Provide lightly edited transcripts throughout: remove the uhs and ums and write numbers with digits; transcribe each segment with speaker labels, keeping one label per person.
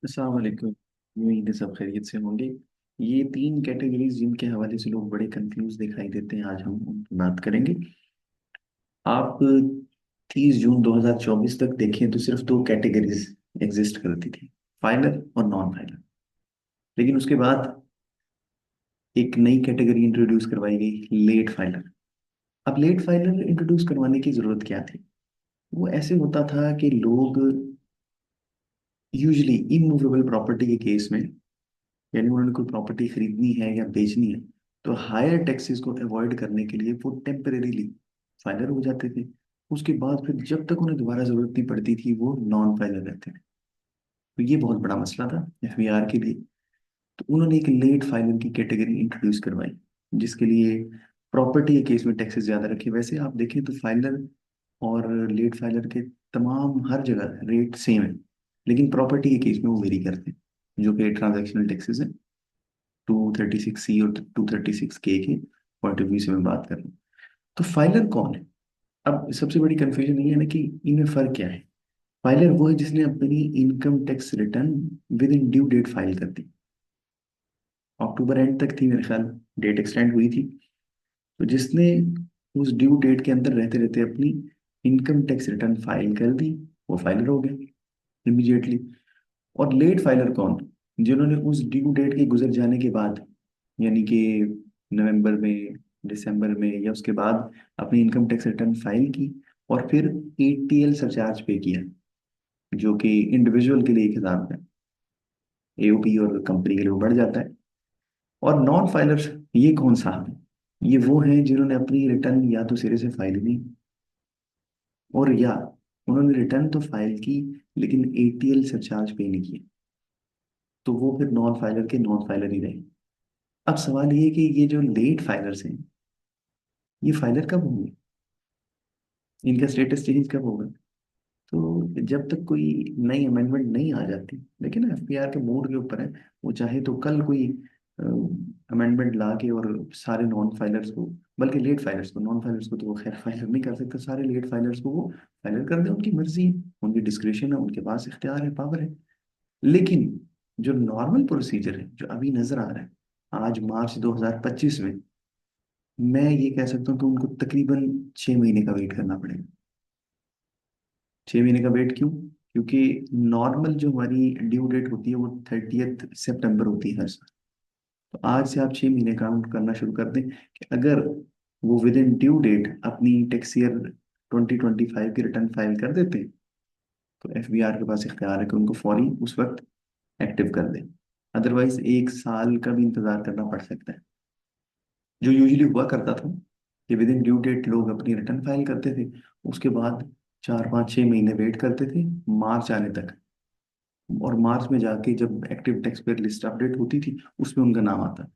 Speaker 1: अस्सलाम वालेकुम। उम्मीद है सब खैरियत से होंगे। ये तीन कैटेगरीज जिनके हवाले से लोग बड़े कंफ्यूज दिखाई देते हैं, आज हम उन पर बात करेंगे। आप 30 जून 2024 तक देखें तो सिर्फ दो कैटेगरीज एग्जिस्ट करती थी, फाइलर और नॉन फाइलर। लेकिन उसके बाद एक नई कैटेगरी इंट्रोड्यूस करवाई गई, लेट फाइलर। अब लेट फाइलर इंट्रोड्यूस करवाने की जरूरत क्या थी? वो ऐसे होता था कि लोग यूजली इमूवेबल प्रॉपर्टी के केस में, यानी उन्होंने कोई प्रॉपर्टी खरीदनी है या बेचनी है, तो हायर टैक्सेस को अवॉइड करने के लिए वो टेम्परेरीली फाइलर हो जाते थे। उसके बाद फिर जब तक उन्हें दोबारा जरूरत नहीं पड़ती थी वो नॉन फाइलर रहते थे। तो ये बहुत बड़ा मसला था एफबीआर के लिए। तो उन्होंने एक लेट फाइलर की कैटेगरी इंट्रोड्यूस करवाई, जिसके लिए प्रॉपर्टी के केस में टैक्सेस ज्यादा रखे। वैसे आप देखें तो फाइलर और लेट फाइलर के तमाम हर जगह रेट सेम है, लेकिन प्रॉपर्टी के केस में वो वेरी करते हैं, जो कि ट्रांजैक्शनल टैक्सेस है। 236 सी और 236 के पॉइंट ऑफ व्यू से मैं बात कर रहा हूँ। तो फाइलर कौन है? अब सबसे बड़ी कंफ्यूजन ये है ना कि इनमें फर्क क्या है। फाइलर वो है जिसने अपनी income tax return within due date file कर दी। अक्टूबर एंड तक थी मेरे ख्याल, डेट एक्सटेंड हुई थी। तो जिसने उस ड्यू डेट के अंदर रहते रहते अपनी इनकम टैक्स रिटर्न फाइल कर दी, वो फाइलर हो गया इमीडिएटली। और लेट फाइलर कौन? जिन्होंने उस ड्यू डेट के गुजर जाने के बाद, यानी कि नवंबर में, दिसंबर में या उसके बाद अपनी इनकम टैक्स रिटर्न फाइल की और फिर एटीएल सरचार्ज पे किया, जो कि इंडिविजुअल के लिए 1,000 है, एओपी और कंपनी के लिए वो बढ़ जाता है। और नॉन फाइलर्स, ये कौन सा है? ये वो हैं जिन्होंने अपनी रिटर्न या तो सिरे से फाइल नहीं, और या उन्होंने रिटर्न तो फाइल की लेकिन एटीएल सरचार्ज पे नहीं किया, तो वो फिर नॉन फाइलर के नॉन फाइलर ही रहे। अब सवाल ये है कि ये जो लेट फाइलर्स हैं, ये फाइलर कब होंगे? इनका स्टेटस चेंज कब होगा? तो जब तक कोई नई अमेंडमेंट नहीं आ जाती, लेकिन एफपीआर के मूड के ऊपर है। वो चाहे तो कल कोई अमेंडमेंट ला के और सारे नॉन फाइलर्स को, बल्कि लेट फाइलर्स को, नॉन फाइलर्स को तो वो खैर फाइलर नहीं कर सकते, सारे लेट फाइलर्स को वो फाइलर कर दे। उनकी मर्जी है, उनकी डिस्क्रिप्शन है, उनके पास इख्तियार है, पावर है। लेकिन जो नॉर्मल प्रोसीजर है जो अभी नजर आ रहा है आज मार्च 2025 में, मैं ये कह सकता हूँ कि उनको तकरीबन 6 महीने का वेट करना पड़ेगा। 6 महीने का वेट क्यों? क्योंकि नॉर्मल जो हमारी ड्यू डेट होती है वो 30 सितंबर होती है हर साल। तो आज से आप 6 महीने काउंट करना शुरू कर दें कि अगर वो विद इन ड्यू डेट अपनी टैक्स ईयर 2025 की रिटर्न फाइल कर देते हैं, तो एफबीआर के पास इख्तियार है कि उनको फौरी उस वक्त एक्टिव कर दें। अदरवाइज 1 साल का भी इंतजार करना पड़ सकता है, जो यूजुअली हुआ करता था कि विद इन ड्यू डेट लोग अपनी रिटर्न फाइल करते थे। उसके बाद 4 5 6 महीने वेट करते थे मार्च आने तक, और मार्च में जाके जब active tax payer list update होती थी उसमें उनका नाम आता।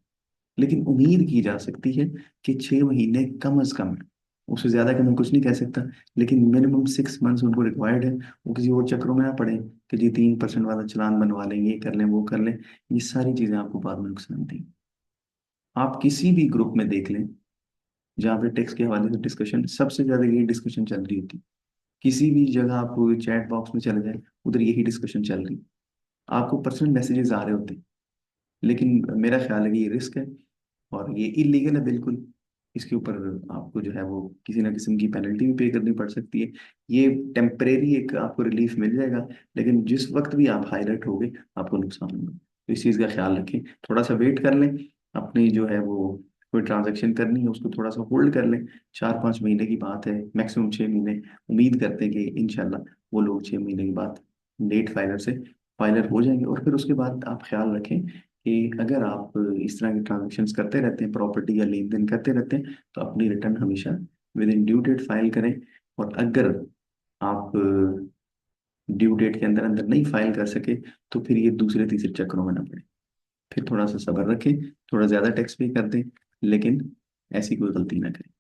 Speaker 1: लेकिन उम्मीद की जा सकती है कि 6 महीने कम अज कम है, उससे ज्यादा का मैं कुछ नहीं कह सकता। लेकिन मिनिमम 6 मंथ्स उनको रिक्वायर्ड है। वो किसी और चक्रों में ना पड़े कि जी 3% वाला चालान बनवा लें, ये कर लें वो कर लें। ये सारी चीजें आपको बाद में नुकसान देंगी। आप किसी भी ग्रुप में देख लें जहाँ पे टैक्स के हवाले से डिस्कशन, सबसे ज्यादा यही डिस्कशन चल रही होती है। किसी भी जगह आप चैट बॉक्स में चले जाए, उधर यही डिस्कशन चल रही। आपको पर्सनल मैसेजेस आ रहे होते हैं। लेकिन मेरा ख्याल है कि ये रिस्क है और ये इलीगल है बिल्कुल। इसके ऊपर आपको जो है वो किसी ना किस्म की पेनल्टी भी पे करनी पड़ सकती है। ये टेम्परेरी एक आपको रिलीफ मिल जाएगा, लेकिन जिस वक्त भी आप हाईलाइट होगे आपको नुकसान होगा। तो इस चीज़ का ख्याल रखें, थोड़ा सा वेट कर लें। अपनी जो है वो कोई ट्रांजैक्शन करनी है उसको थोड़ा सा होल्ड कर लें। 4 5 महीने की बात है, मैक्सिमम 6 महीने। उम्मीद करते हैं कि इंशाल्लाह वो लोग 6 महीने के बाद लेट फाइलर से फाइलर हो जाएंगे। और फिर उसके बाद आप ख्याल रखें कि अगर आप इस तरह के ट्रांजेक्शन्स करते रहते हैं, प्रॉपर्टी या लेन देन करते रहते हैं, तो अपनी रिटर्न हमेशा within due date file करें। और अगर आप ड्यू डेट के अंदर अंदर नहीं फाइल कर सके, तो फिर ये दूसरे तीसरे चक्रों में ना पड़े। फिर थोड़ा सा सब्र रखें, थोड़ा ज़्यादा टैक्स पे कर दें, लेकिन ऐसी कोई गलती ना करें।